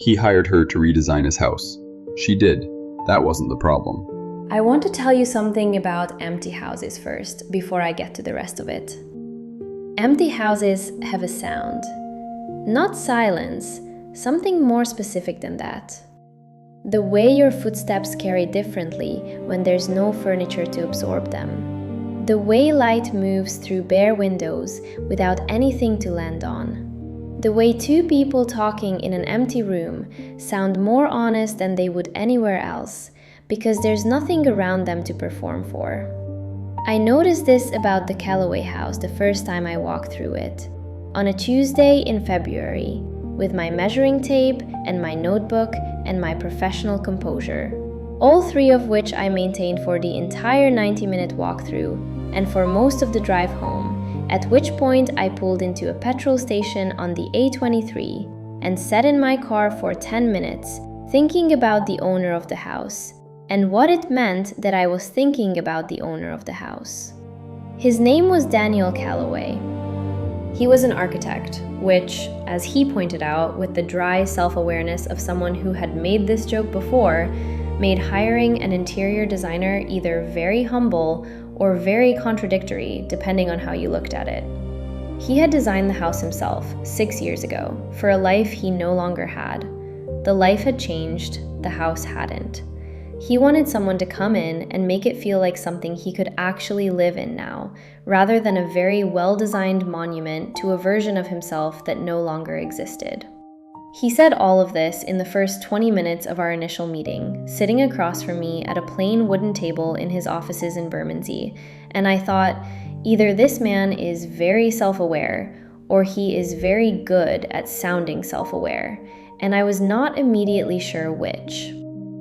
He hired her to redesign his house. She did. That wasn't the problem. I want to tell you something about empty houses first, before I get to the rest of it. Empty houses have a sound. Not silence, something more specific than that. The way your footsteps carry differently when there's no furniture to absorb them. The way light moves through bare windows without anything to land on. The way two people talking in an empty room sound more honest than they would anywhere else, because there's nothing around them to perform for. I noticed this about the Callaway house the first time I walked through it, on a Tuesday in February, with my measuring tape and my notebook and my professional composure, all three of which I maintained for the entire 90-minute walkthrough and for most of the drive home, at which point I pulled into a petrol station on the A23 and sat in my car for 10 minutes, thinking about the owner of the house, and what it meant that I was thinking about the owner of the house. His name was Daniel Callaway. He was an architect, which, as he pointed out with the dry self-awareness of someone who had made this joke before, made hiring an interior designer either very humble or very contradictory, depending on how you looked at it. He had designed the house himself 6 years ago for a life he no longer had. The life had changed, the house hadn't. He wanted someone to come in and make it feel like something he could actually live in now, rather than a very well-designed monument to a version of himself that no longer existed. He said all of this in the first 20 minutes of our initial meeting, sitting across from me at a plain wooden table in his offices in Bermondsey, and I thought, either this man is very self-aware, or he is very good at sounding self-aware, and I was not immediately sure which.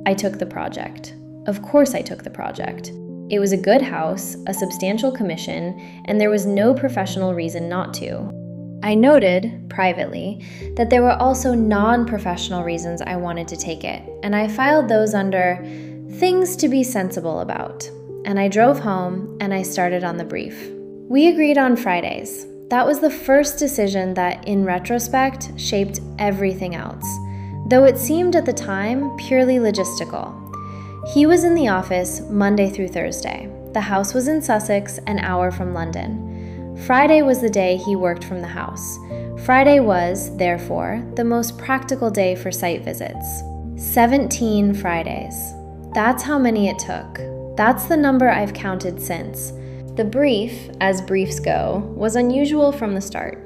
I took the project. Of course I took the project. It was a good house, a substantial commission, and there was no professional reason not to. I noted, privately, that there were also non-professional reasons I wanted to take it, and I filed those under things to be sensible about. And I drove home, and I started on the brief. We agreed on Fridays. That was the first decision that, in retrospect, shaped everything else, though it seemed at the time purely logistical. He was in the office Monday through Thursday. The house was in Sussex, an hour from London. Friday was the day he worked from the house. Friday was, therefore, the most practical day for site visits. 17 Fridays. That's how many it took. That's the number I've counted since. The brief, as briefs go, was unusual from the start.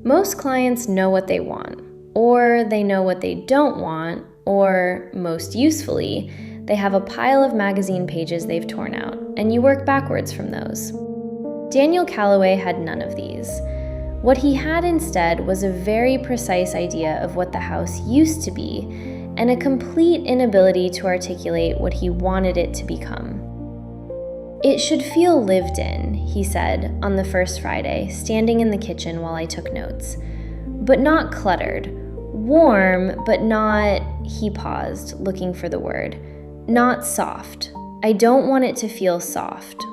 Most clients know what they want, or they know what they don't want, or, most usefully, they have a pile of magazine pages they've torn out, and you work backwards from those. Daniel Callaway had none of these. What he had instead was a very precise idea of what the house used to be, and a complete inability to articulate what he wanted it to become. It should feel lived in, he said on the first Friday, standing in the kitchen while I took notes. But not cluttered. Warm, but not, he paused, looking for the word, not soft. I don't want it to feel soft.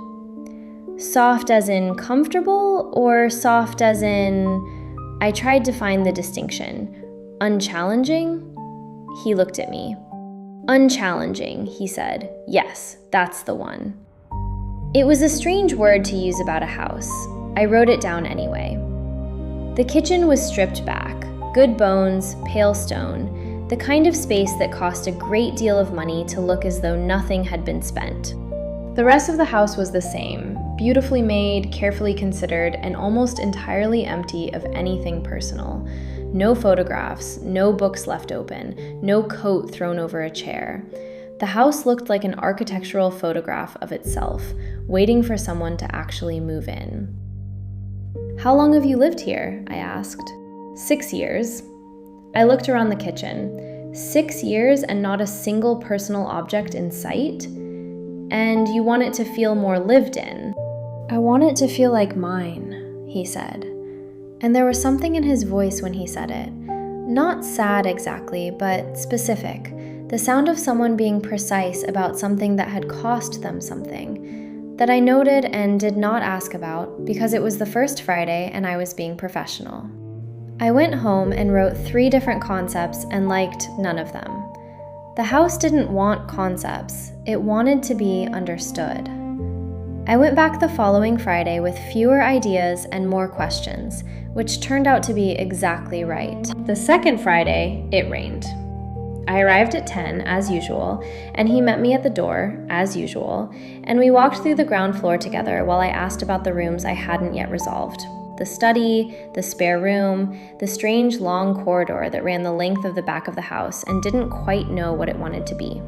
Soft as in comfortable, or soft as in, I tried to find the distinction. Unchallenging? He looked at me. Unchallenging, he said. Yes, that's the one. It was a strange word to use about a house. I wrote it down anyway. The kitchen was stripped back, good bones, pale stone, the kind of space that cost a great deal of money to look as though nothing had been spent. The rest of the house was the same, beautifully made, carefully considered, and almost entirely empty of anything personal. No photographs, no books left open, no coat thrown over a chair. The house looked like an architectural photograph of itself, waiting for someone to actually move in. How long have you lived here? I asked. 6 years. I looked around the kitchen. 6 years and not a single personal object in sight? And you want it to feel more lived in. I want it to feel like mine, he said. And there was something in his voice when he said it. Not sad exactly, but specific. The sound of someone being precise about something that had cost them something, that I noted and did not ask about because it was the first Friday and I was being professional. I went home and wrote 3 different concepts and liked none of them. The house didn't want concepts, it wanted to be understood. I went back the following Friday with fewer ideas and more questions, which turned out to be exactly right. The second Friday, it rained. I arrived at 10, as usual, and he met me at the door, as usual, and we walked through the ground floor together while I asked about the rooms I hadn't yet resolved. The study, the spare room, the strange long corridor that ran the length of the back of the house and didn't quite know what it wanted to be.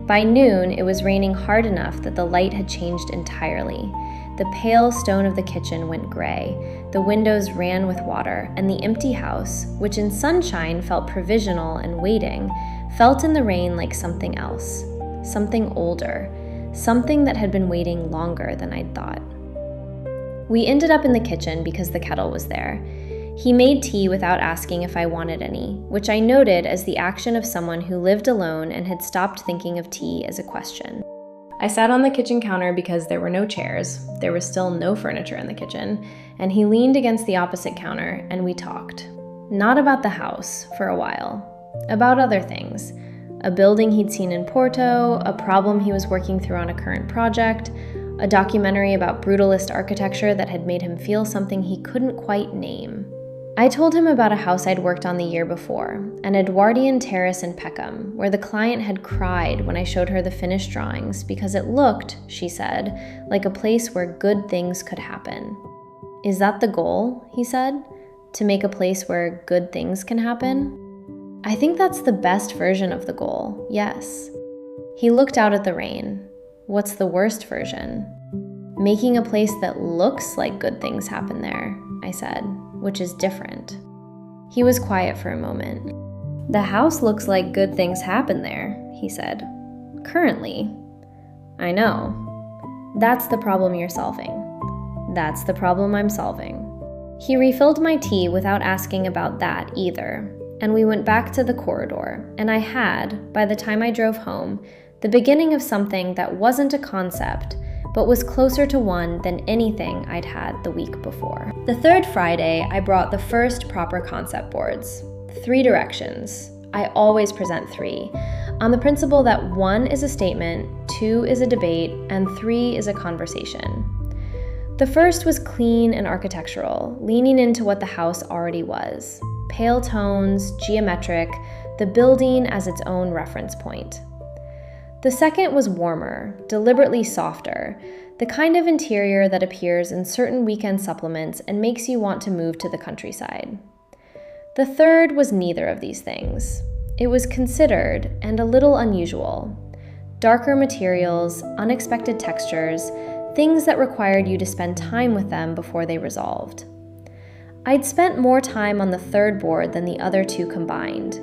By noon, it was raining hard enough that the light had changed entirely. The pale stone of the kitchen went gray, the windows ran with water, and the empty house, which in sunshine felt provisional and waiting, felt in the rain like something else, something older, something that had been waiting longer than I'd thought. We ended up in the kitchen because the kettle was there. He made tea without asking if I wanted any, which I noted as the action of someone who lived alone and had stopped thinking of tea as a question. I sat on the kitchen counter because there were no chairs, there was still no furniture in the kitchen, and he leaned against the opposite counter and we talked. Not about the house, for a while. About other things. A building he'd seen in Porto, a problem he was working through on a current project, a documentary about brutalist architecture that had made him feel something he couldn't quite name. I told him about a house I'd worked on the year before, an Edwardian terrace in Peckham, where the client had cried when I showed her the finished drawings because it looked, she said, like a place where good things could happen. Is that the goal, he said? To make a place where good things can happen? I think that's the best version of the goal, yes. He looked out at the rain. What's the worst version? Making a place that looks like good things happen there, I said, which is different. He was quiet for a moment. The house looks like good things happen there, he said. Currently. I know. That's the problem you're solving. That's the problem I'm solving. He refilled my tea without asking about that either, and we went back to the corridor, and I had, by the time I drove home, the beginning of something that wasn't a concept, but was closer to one than anything I'd had the week before. The third Friday, I brought the first proper concept boards. 3 directions. I always present 3, on the principle that 1 is a statement, 2 is a debate, and 3 is a conversation. The first was clean and architectural, leaning into what the house already was. Pale tones, geometric, the building as its own reference point. The second was warmer, deliberately softer, the kind of interior that appears in certain weekend supplements and makes you want to move to the countryside. The third was neither of these things. It was considered and a little unusual. Darker materials, unexpected textures, things that required you to spend time with them before they resolved. I'd spent more time on the third board than the other 2 combined.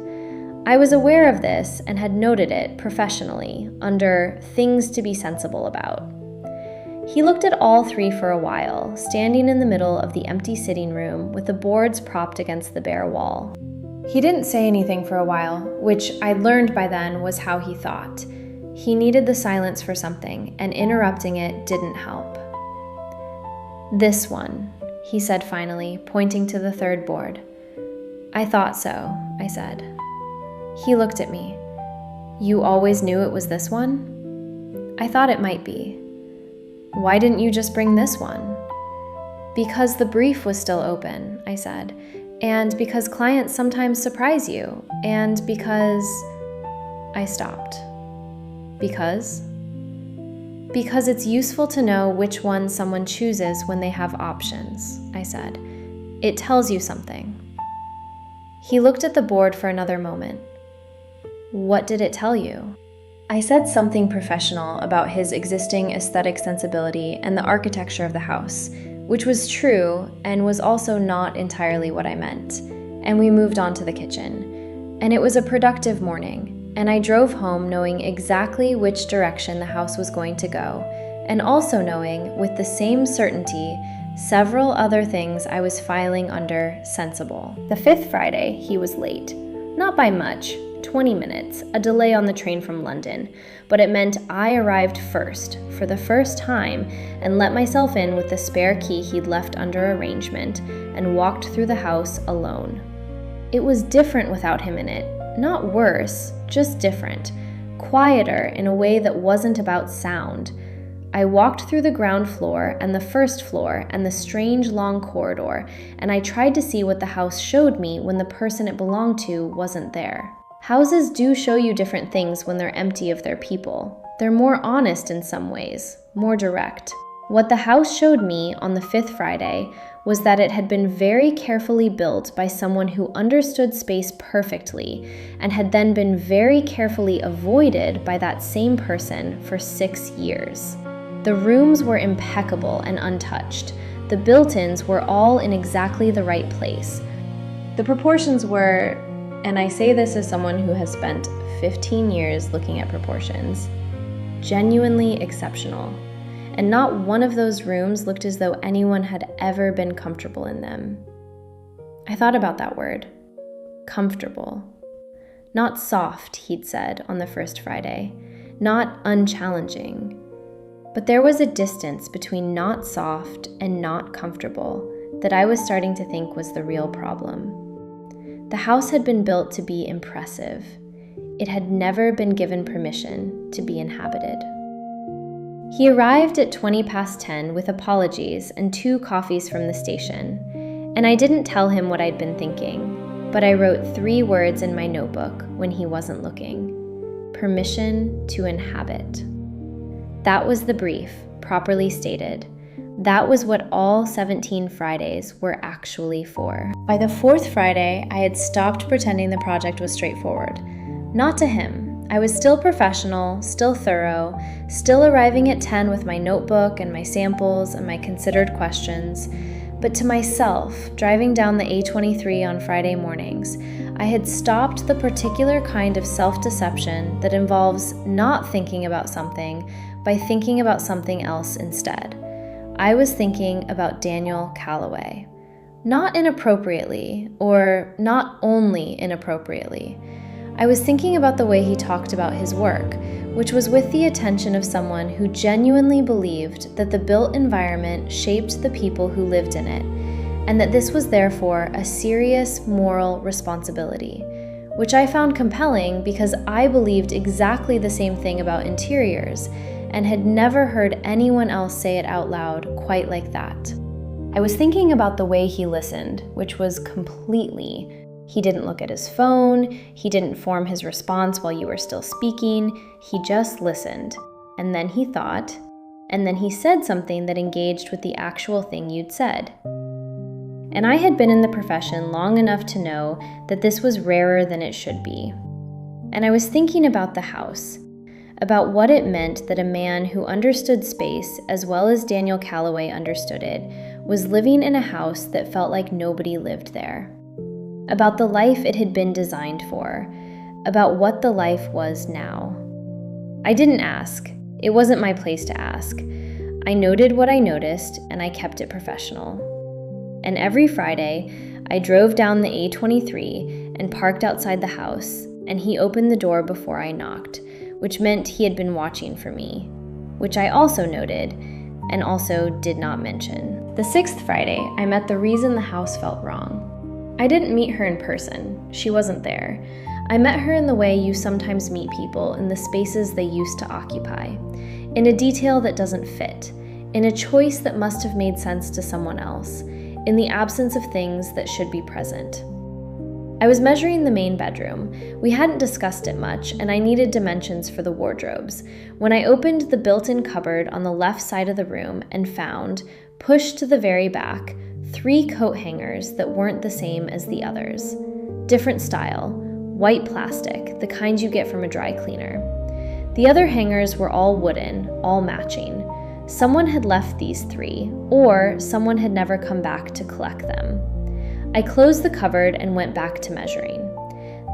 I was aware of this and had noted it professionally under things to be sensible about. He looked at all 3 for a while, standing in the middle of the empty sitting room with the boards propped against the bare wall. He didn't say anything for a while, which I'd learned by then was how he thought. He needed the silence for something, and interrupting it didn't help. This one, he said finally, pointing to the third board. I thought so, I said. He looked at me. You always knew it was this one? I thought it might be. Why didn't you just bring this one? Because the brief was still open, I said, and because clients sometimes surprise you, and because... I stopped. Because? Because it's useful to know which one someone chooses when they have options, I said. It tells you something. He looked at the board for another moment. What did it tell you? I said something professional about his existing aesthetic sensibility and the architecture of the house, which was true and was also not entirely what I meant, and we moved on to the kitchen. And it was a productive morning, and I drove home knowing exactly which direction the house was going to go, and also knowing, with the same certainty, several other things I was filing under sensible. The 5th Friday, he was late. Not by much. 20 minutes, a delay on the train from London, but it meant I arrived first, for the first time, and let myself in with the spare key he'd left under arrangement, and walked through the house alone. It was different without him in it. Not worse, just different. Quieter in a way that wasn't about sound. I walked through the ground floor and the first floor and the strange long corridor, and I tried to see what the house showed me when the person it belonged to wasn't there. Houses do show you different things when they're empty of their people. They're more honest in some ways, more direct. What the house showed me on the 5th Friday was that it had been very carefully built by someone who understood space perfectly and had then been very carefully avoided by that same person for 6 years. The rooms were impeccable and untouched. The built-ins were all in exactly the right place. The proportions were, and I say this as someone who has spent 15 years looking at proportions, genuinely exceptional. And not one of those rooms looked as though anyone had ever been comfortable in them. I thought about that word, comfortable. Not soft, he'd said on the first Friday, not unchallenging. But there was a distance between not soft and not comfortable that I was starting to think was the real problem. The house had been built to be impressive. It had never been given permission to be inhabited. He arrived at 10:20 with apologies and 2 coffees from the station, and I didn't tell him what I'd been thinking, but I wrote 3 words in my notebook when he wasn't looking. Permission to inhabit. That was the brief, properly stated. That was what all 17 Fridays were actually for. By the 4th Friday, I had stopped pretending the project was straightforward. Not to him. I was still professional, still thorough, still arriving at 10 with my notebook and my samples and my considered questions. But to myself, driving down the A23 on Friday mornings, I had stopped the particular kind of self-deception that involves not thinking about something by thinking about something else instead. I was thinking about Daniel Calloway. Not inappropriately, or not only inappropriately. I was thinking about the way he talked about his work, which was with the attention of someone who genuinely believed that the built environment shaped the people who lived in it, and that this was therefore a serious moral responsibility, which I found compelling because I believed exactly the same thing about interiors, and had never heard anyone else say it out loud quite like that. I was thinking about the way he listened, which was completely. He didn't look at his phone, he didn't form his response while you were still speaking, he just listened. And then he thought, and then he said something that engaged with the actual thing you'd said. And I had been in the profession long enough to know that this was rarer than it should be. And I was thinking about the house, about what it meant that a man who understood space as well as Daniel Calloway understood it was living in a house that felt like nobody lived there. About the life it had been designed for, about what the life was now. I didn't ask. It wasn't my place to ask. I noted what I noticed, and I kept it professional. And every Friday, I drove down the A23 and parked outside the house, and he opened the door before I knocked, which meant he had been watching for me, which I also noted, and also did not mention. The 6th Friday, I met the reason the house felt wrong. I didn't meet her in person. She wasn't there. I met her in the way you sometimes meet people in the spaces they used to occupy, in a detail that doesn't fit, in a choice that must have made sense to someone else, in the absence of things that should be present. I was measuring the main bedroom. We hadn't discussed it much, and I needed dimensions for the wardrobes, when I opened the built-in cupboard on the left side of the room and found, pushed to the very back, 3 coat hangers that weren't the same as the others. Different style, white plastic, the kind you get from a dry cleaner. The other hangers were all wooden, all matching. Someone had left these 3, or someone had never come back to collect them. I closed the cupboard and went back to measuring.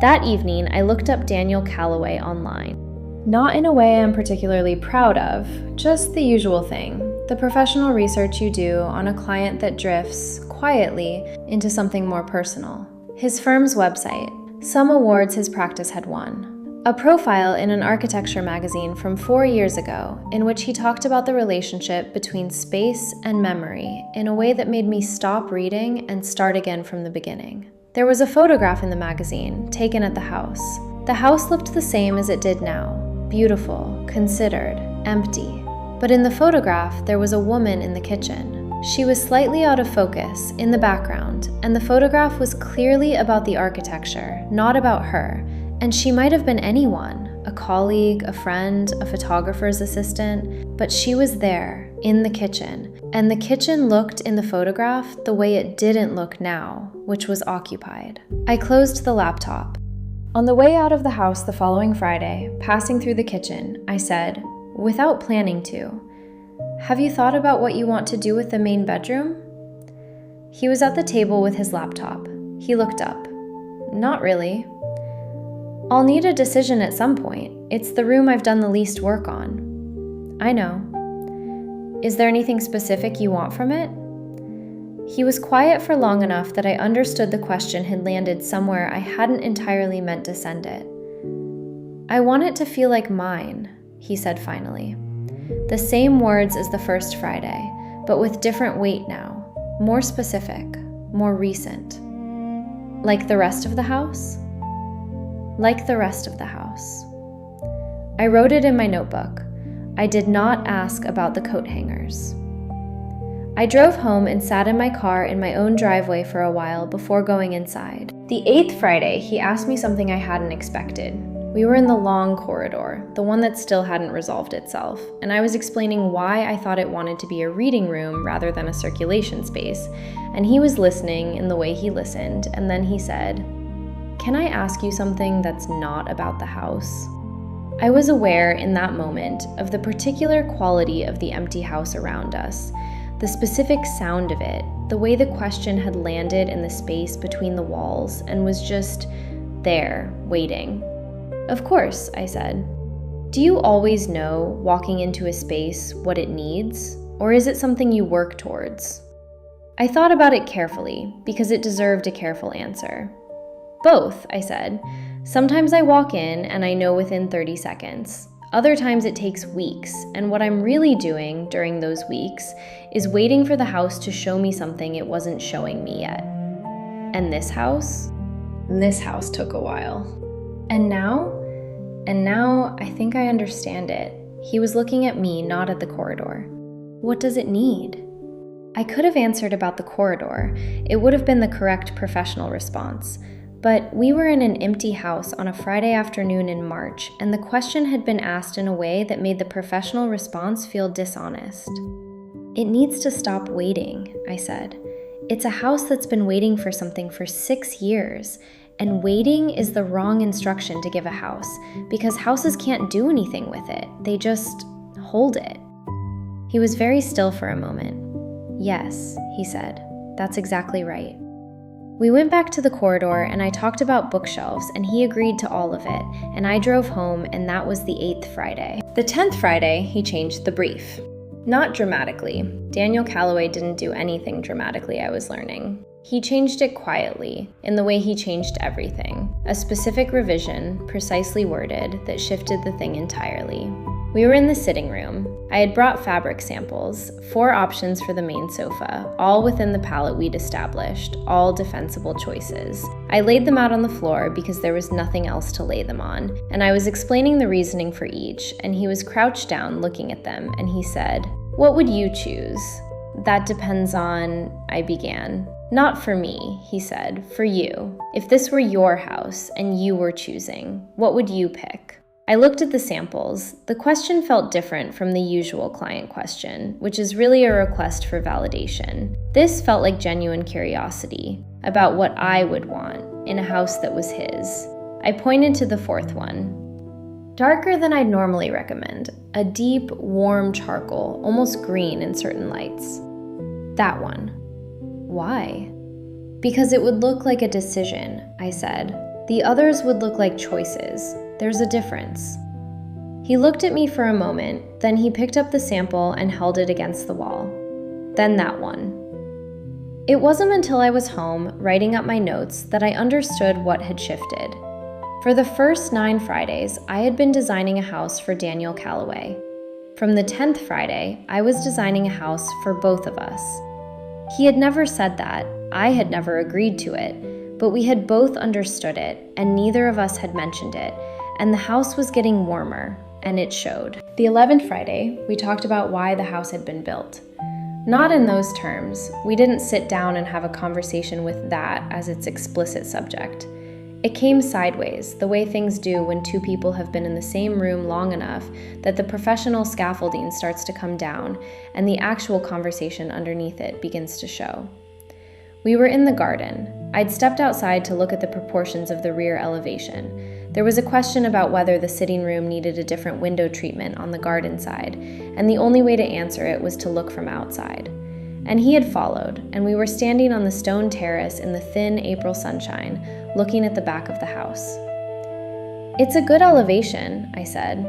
That evening, I looked up Daniel Calloway online. Not in a way I'm particularly proud of, just the usual thing, the professional research you do on a client that drifts, quietly, into something more personal. His firm's website, Some awards his practice had won. A profile in an architecture magazine from 4 years ago, in which he talked about the relationship between space and memory in a way that made me stop reading and start again from the beginning. There was a photograph in the magazine, taken at the house. The house looked the same as it did now, beautiful, considered, empty. But in the photograph, there was a woman in the kitchen. She was slightly out of focus, in the background, and the photograph was clearly about the architecture, not about her, and she might have been anyone, a colleague, a friend, a photographer's assistant, but she was there, in the kitchen, and the kitchen looked in the photograph the way it didn't look now, which was occupied. I closed the laptop. On the way out of the house the following Friday, passing through the kitchen, I said, without planning to, "Have you thought about what you want to do with the main bedroom?" He was at the table with his laptop. He looked up. "Not really." "I'll need a decision at some point. It's the room I've done the least work on." "I know." "Is there anything specific you want from it?" He was quiet for long enough that I understood the question had landed somewhere I hadn't entirely meant to send it. "I want it to feel like mine," he said finally. The same words as the first Friday, but with different weight now, more specific, more recent. "Like the rest of the house?" "Like the rest of the house." I wrote it in my notebook. I did not ask about the coat hangers. I drove home and sat in my car in my own driveway for a while before going inside. The 8th Friday, he asked me something I hadn't expected. We were in the long corridor, the one that still hadn't resolved itself, and I was explaining why I thought it wanted to be a reading room rather than a circulation space, and he was listening in the way he listened, and then he said, "Can I ask you something that's not about the house?" I was aware in that moment of the particular quality of the empty house around us, the specific sound of it, the way the question had landed in the space between the walls and was just there, waiting. "Of course," I said. "Do you always know, walking into a space, what it needs? Or is it something you work towards?" I thought about it carefully, because it deserved a careful answer. "Both," I said. "Sometimes I walk in and I know within 30 seconds. Other times it takes weeks, and what I'm really doing during those weeks is waiting for the house to show me something it wasn't showing me yet." And this house? This house took a while. And now I think I understand it. He was looking at me, not at the corridor. What does it need? I could have answered about the corridor. It would have been the correct professional response. But we were in an empty house on a Friday afternoon in March, and the question had been asked in a way that made the professional response feel dishonest. "It needs to stop waiting," I said. "It's a house that's been waiting for something for 6 years, and waiting is the wrong instruction to give a house, because houses can't do anything with it. They just hold it." He was very still for a moment. "Yes," he said, "that's exactly right." We went back to the corridor and I talked about bookshelves and he agreed to all of it, and I drove home, and that was the 8th Friday. The 10th Friday, he changed the brief. Not dramatically. Daniel Calloway didn't do anything dramatically, I was learning. He changed it quietly, in the way he changed everything. A specific revision, precisely worded, that shifted the thing entirely. We were in the sitting room. I had brought fabric samples, 4 options for the main sofa, all within the palette we'd established, all defensible choices. I laid them out on the floor because there was nothing else to lay them on, and I was explaining the reasoning for each, and he was crouched down looking at them, and he said, "What would you choose?" "That depends on," I began. "Not for me," he said, "for you. If this were your house and you were choosing, what would you pick?" I looked at the samples. The question felt different from the usual client question, which is really a request for validation. This felt like genuine curiosity about what I would want in a house that was his. I pointed to the 4th one. Darker than I'd normally recommend, a deep, warm charcoal, almost green in certain lights. That one. Why? Because it would look like a decision, I said. The others would look like choices. There's a difference. He looked at me for a moment, then he picked up the sample and held it against the wall. Then that one. It wasn't until I was home, writing up my notes, that I understood what had shifted. For the first 9 Fridays, I had been designing a house for Daniel Calloway. From the 10th Friday, I was designing a house for both of us. He had never said that, I had never agreed to it, but we had both understood it, and neither of us had mentioned it, and the house was getting warmer, and it showed. The 11th Friday, we talked about why the house had been built. Not in those terms. We didn't sit down and have a conversation with that as its explicit subject. It came sideways, the way things do when 2 people have been in the same room long enough that the professional scaffolding starts to come down and the actual conversation underneath it begins to show. We were in the garden. I'd stepped outside to look at the proportions of the rear elevation. There was a question about whether the sitting room needed a different window treatment on the garden side, and the only way to answer it was to look from outside. And he had followed, and we were standing on the stone terrace in the thin April sunshine, looking at the back of the house. "It's a good elevation," I said.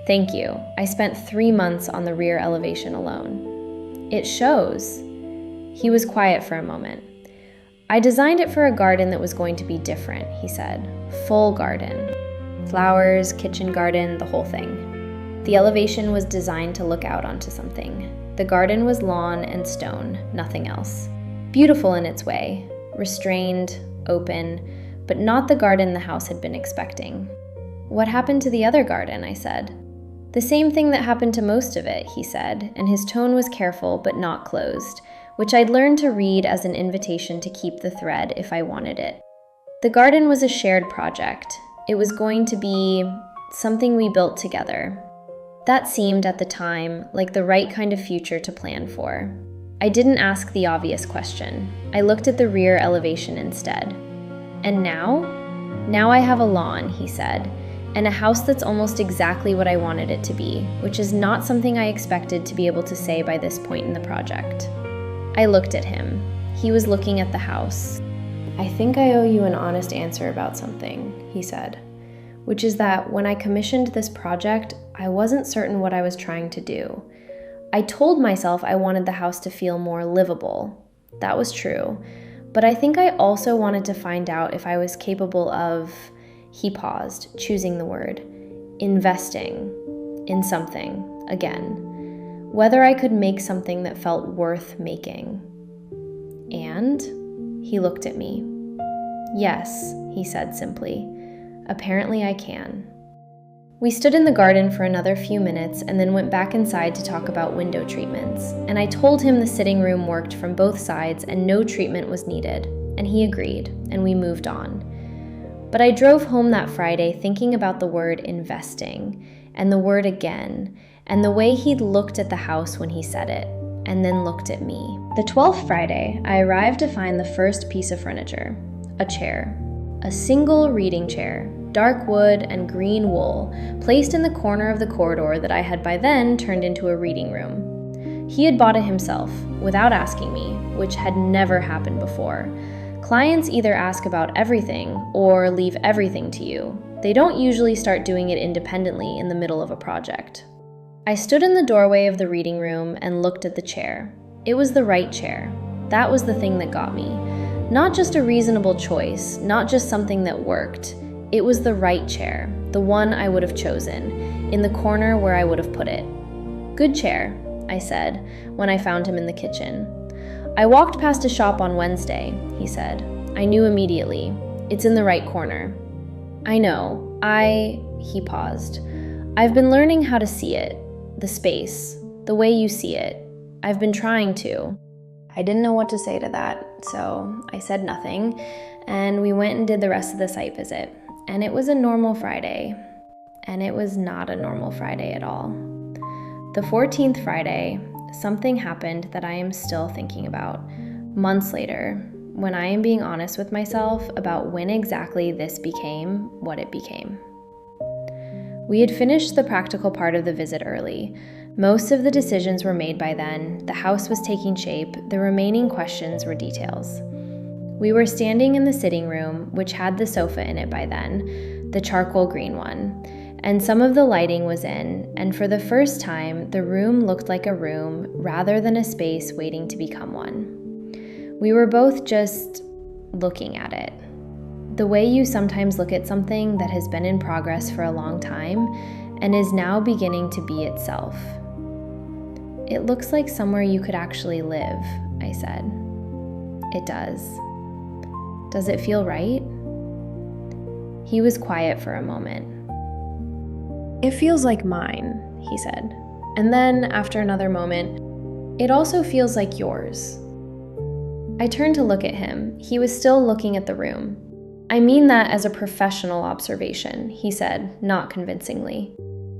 "Thank you. I spent 3 months on the rear elevation alone." "It shows." He was quiet for a moment. "I designed it for a garden that was going to be different," he said. "Full garden. Flowers, kitchen garden, the whole thing." The elevation was designed to look out onto something. The garden was lawn and stone, nothing else. Beautiful in its way, restrained, open, but not the garden the house had been expecting. "What happened to the other garden?" I said. "The same thing that happened to most of it," he said, and his tone was careful but not closed, which I'd learned to read as an invitation to keep the thread if I wanted it. The garden was a shared project. It was going to be something we built together. That seemed, at the time, like the right kind of future to plan for. I didn't ask the obvious question. I looked at the rear elevation instead. "And now? Now I have a lawn," he said, "and a house that's almost exactly what I wanted it to be, which is not something I expected to be able to say by this point in the project." I looked at him. He was looking at the house. "I think I owe you an honest answer about something," he said, "which is that when I commissioned this project, I wasn't certain what I was trying to do. I told myself I wanted the house to feel more livable. That was true. But I think I also wanted to find out if I was capable of," he paused, choosing the word, "investing in something again. Whether I could make something that felt worth making." "And?" He looked at me. "Yes," he said simply. "Apparently I can." We stood in the garden for another few minutes and then went back inside to talk about window treatments, and I told him the sitting room worked from both sides and no treatment was needed, and he agreed, and we moved on. But I drove home that Friday thinking about the word investing, and the word again, and the way he'd looked at the house when he said it, and then looked at me. The 12th Friday, I arrived to find the first piece of furniture, a chair. A single reading chair, dark wood and green wool, placed in the corner of the corridor that I had by then turned into a reading room. He had bought it himself, without asking me, which had never happened before. Clients either ask about everything or leave everything to you. They don't usually start doing it independently in the middle of a project. I stood in the doorway of the reading room and looked at the chair. It was the right chair. That was the thing that got me. Not just a reasonable choice, not just something that worked. It was the right chair, the one I would have chosen, in the corner where I would have put it. "Good chair," I said, when I found him in the kitchen. "I walked past a shop on Wednesday," he said. I knew immediately. "It's in the right corner." "I know. He paused. "I've been learning how to see it, the space, the way you see it. I've been trying to." I didn't know what to say to that, so I said nothing, and we went and did the rest of the site visit. And it was a normal Friday, and it was not a normal Friday at all. The 14th Friday, something happened that I am still thinking about, months later, when I am being honest with myself about when exactly this became what it became. We had finished the practical part of the visit early. Most of the decisions were made by then, the house was taking shape, the remaining questions were details. We were standing in the sitting room, which had the sofa in it by then, the charcoal green one, and some of the lighting was in, and for the first time, the room looked like a room rather than a space waiting to become one. We were both just looking at it. The way you sometimes look at something that has been in progress for a long time and is now beginning to be itself. It looks like somewhere you could actually live, I said. It does. Does it feel right? He was quiet for a moment. It feels like mine, he said. And then, after another moment, it also feels like yours. I turned to look at him. He was still looking at the room. I mean that as a professional observation, he said, not convincingly.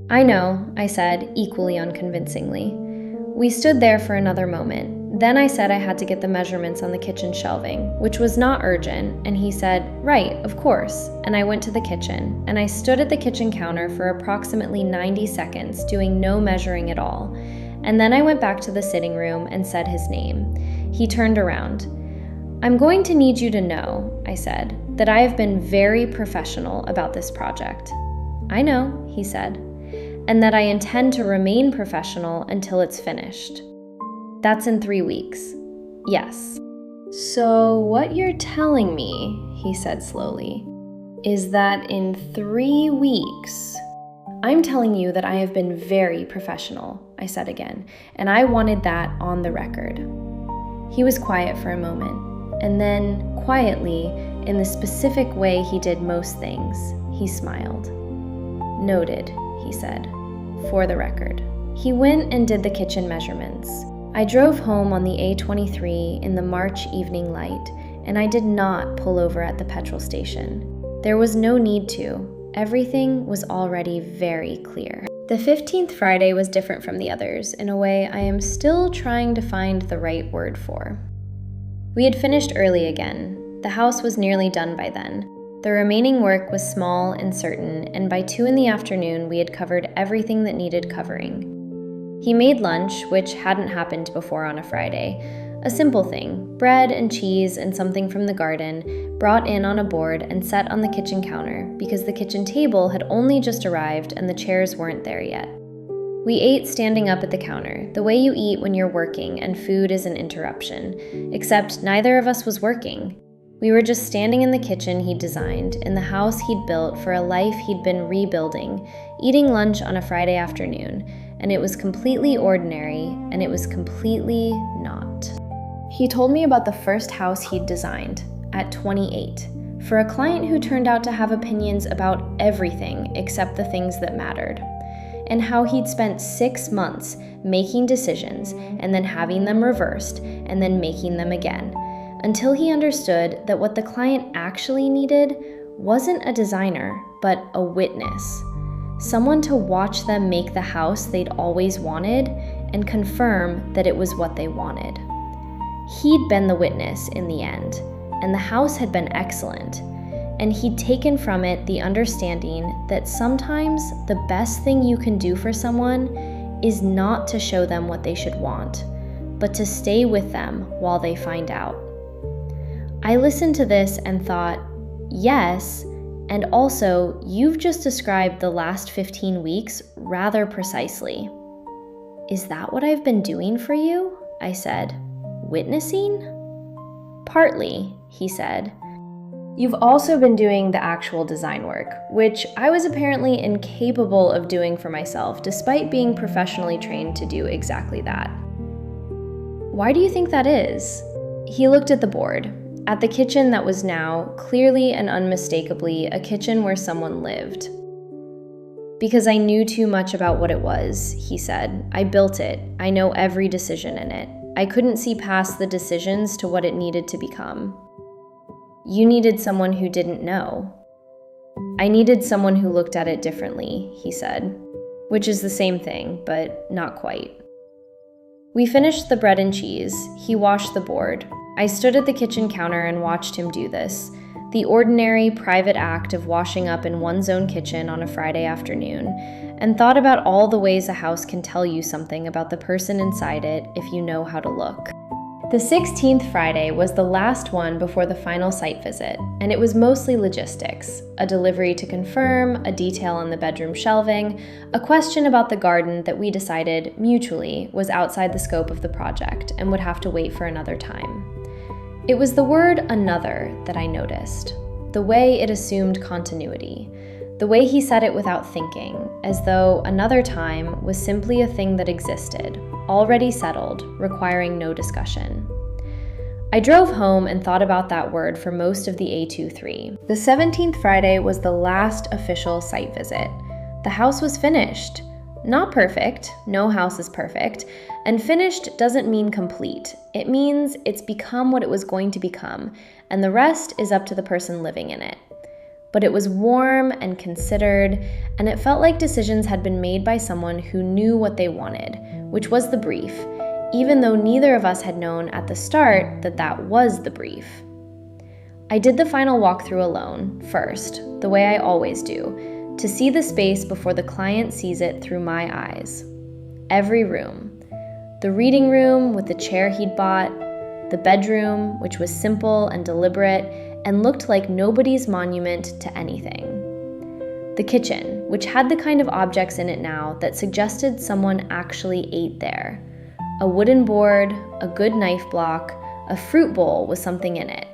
I know, I said, equally unconvincingly. We stood there for another moment. Then I said I had to get the measurements on the kitchen shelving, which was not urgent, and he said, right, of course. And I went to the kitchen, and I stood at the kitchen counter for approximately 90 seconds, doing no measuring at all. And then I went back to the sitting room and said his name. He turned around. I'm going to need you to know, I said, that I have been very professional about this project. I know, he said, and that I intend to remain professional until it's finished. That's in 3 weeks. Yes. So what you're telling me, he said slowly, is that in 3 weeks, I'm telling you that I have been very professional, I said again, and I wanted that on the record. He was quiet for a moment, and then, quietly, in the specific way he did most things, he smiled. Noted, he said, for the record. He went and did the kitchen measurements. I drove home on the A23 in the March evening light, and I did not pull over at the petrol station. There was no need to. Everything was already very clear. The 15th Friday was different from the others in a way I am still trying to find the right word for. We had finished early again. The house was nearly done by then. The remaining work was small and certain, and by 2 p.m, we had covered everything that needed covering. He made lunch, which hadn't happened before on a Friday. A simple thing, bread and cheese and something from the garden, brought in on a board and set on the kitchen counter because the kitchen table had only just arrived and the chairs weren't there yet. We ate standing up at the counter, the way you eat when you're working and food is an interruption, except neither of us was working. We were just standing in the kitchen he'd designed, in the house he'd built for a life he'd been rebuilding, eating lunch on a Friday afternoon, and it was completely ordinary, and it was completely not. He told me about the first house he'd designed, at 28, for a client who turned out to have opinions about everything except the things that mattered, and how he'd spent 6 months making decisions and then having them reversed and then making them again, until he understood that what the client actually needed wasn't a designer, but a witness. Someone to watch them make the house they'd always wanted and confirm that it was what they wanted. He'd been the witness in the end, and the house had been excellent, and he'd taken from it the understanding that sometimes the best thing you can do for someone is not to show them what they should want, but to stay with them while they find out. I listened to this and thought, yes, and also, you've just described the last 15 weeks rather precisely. Is that what I've been doing for you? I said. Witnessing? Partly, he said. You've also been doing the actual design work, which I was apparently incapable of doing for myself, despite being professionally trained to do exactly that. Why do you think that is? He looked at the board. At the kitchen that was now, clearly and unmistakably, a kitchen where someone lived. Because I knew too much about what it was, he said. I built it. I know every decision in it. I couldn't see past the decisions to what it needed to become. You needed someone who didn't know. I needed someone who looked at it differently, he said. Which is the same thing, but not quite. We finished the bread and cheese. He washed the board. I stood at the kitchen counter and watched him do this, the ordinary private act of washing up in one's own kitchen on a Friday afternoon, and thought about all the ways a house can tell you something about the person inside it if you know how to look. The 16th Friday was the last one before the final site visit, and it was mostly logistics, a delivery to confirm, a detail on the bedroom shelving, a question about the garden that we decided, mutually, was outside the scope of the project and would have to wait for another time. It was the word another that I noticed, the way it assumed continuity, the way he said it without thinking, as though another time was simply a thing that existed, already settled, requiring no discussion. I drove home and thought about that word for most of the A23. The 17th Friday was the last official site visit. The house was finished. Not perfect, no house is perfect, and finished doesn't mean complete. It means it's become what it was going to become, and the rest is up to the person living in it. But it was warm and considered, and it felt like decisions had been made by someone who knew what they wanted, which was the brief, even though neither of us had known at the start that that was the brief. I did the final walkthrough alone, first, the way I always do, to see the space before the client sees it through my eyes. Every room. The reading room with the chair he'd bought, the bedroom, which was simple and deliberate and looked like nobody's monument to anything. The kitchen, which had the kind of objects in it now that suggested someone actually ate there. A wooden board, a good knife block, a fruit bowl with something in it.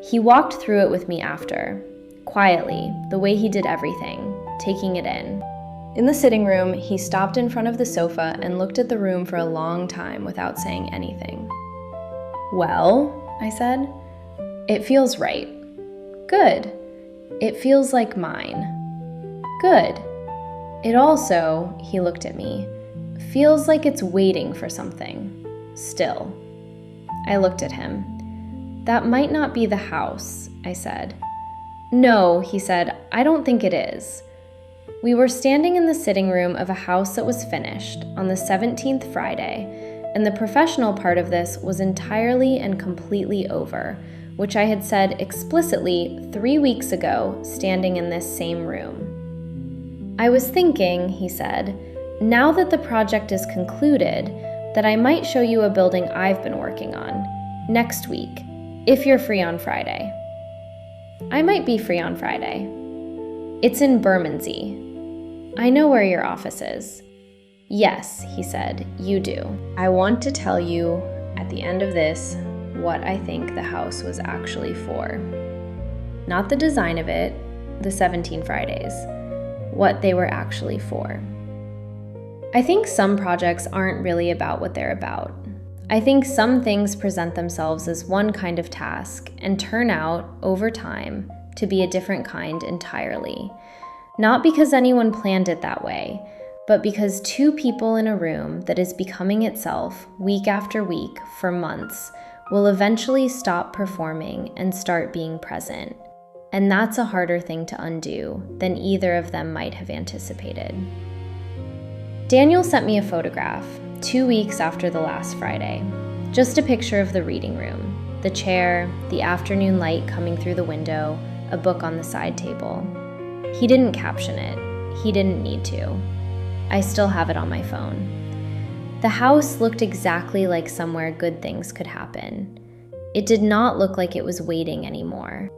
He walked through it with me after, quietly, the way he did everything, taking it in. In the sitting room, he stopped in front of the sofa and looked at the room for a long time without saying anything. "Well," I said, "it feels right." "Good. It feels like mine." "Good. It also," he looked at me, "feels like it's waiting for something. Still." I looked at him. "That might not be the house," I said. "No," he said, "I don't think it is." We were standing in the sitting room of a house that was finished on the 17th Friday, and the professional part of this was entirely and completely over, which I had said explicitly 3 weeks ago, standing in this same room. "I was thinking," he said, "now that the project is concluded, that I might show you a building I've been working on, next week, if you're free on Friday." "I might be free on Friday." "It's in Bermondsey." "I know where your office is." "Yes," he said, "you do. I want to tell you, at the end of this, what I think the house was actually for. Not the design of it, the 17 Fridays, what they were actually for. I think some projects aren't really about what they're about. I think some things present themselves as one kind of task and turn out, over time, to be a different kind entirely. Not because anyone planned it that way, but because two people in a room that is becoming itself week after week for months will eventually stop performing and start being present. And that's a harder thing to undo than either of them might have anticipated. Daniel sent me a photograph 2 weeks after the last Friday. Just a picture of the reading room, the chair, the afternoon light coming through the window, a book on the side table. He didn't caption it. He didn't need to. I still have it on my phone. The house looked exactly like somewhere good things could happen. It did not look like it was waiting anymore.